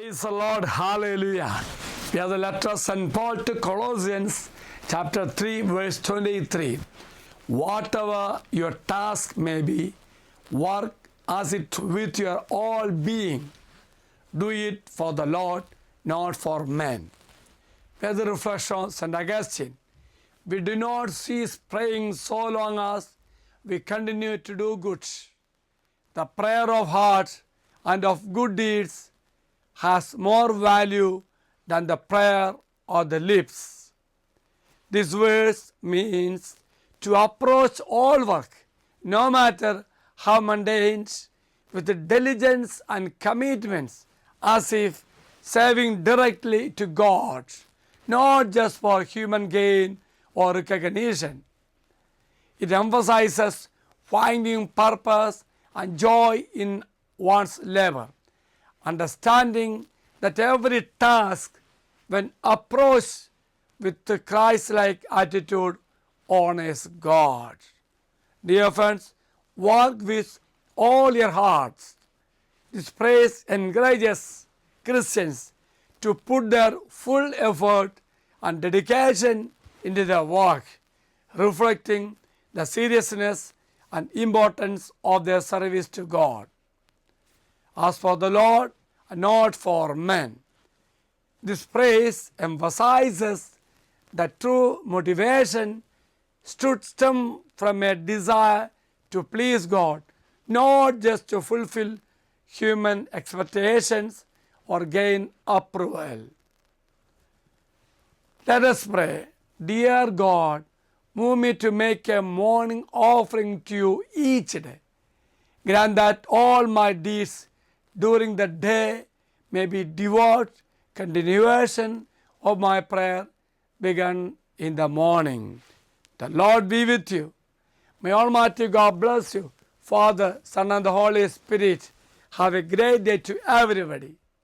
Praise the Lord, hallelujah. We have the letter of St. Paul to Colossians chapter 3 verse 23. Whatever your task may be, work as it with your all being. Do it for the Lord, not for men. Here's the reflection of St. Augustine. We do not cease praying so long as we continue to do good. The prayer of heart and of good deeds has more value than the prayer of the lips. This verse means to approach all work, no matter how mundane, with diligence and commitments, as if serving directly to God, not just for human gain or recognition. It emphasizes finding purpose and joy in one's labor, understanding that every task, when approached with the Christ-like attitude, honors God. Dear friends, work with all your hearts. This praise encourages Christians to put their full effort and dedication into their work, reflecting the seriousness and importance of their service to God. As for the Lord, and not for men. This praise emphasizes that true motivation should stem from a desire to please God, not just to fulfill human expectations or gain approval. Let us pray. Dear God, move me to make a morning offering to you each day. Grant that all my deeds during the day may be devout continuation of my prayer begun in the morning. The Lord be with you. May Almighty God bless you. Father, Son, and the Holy Spirit. Have a great day to everybody.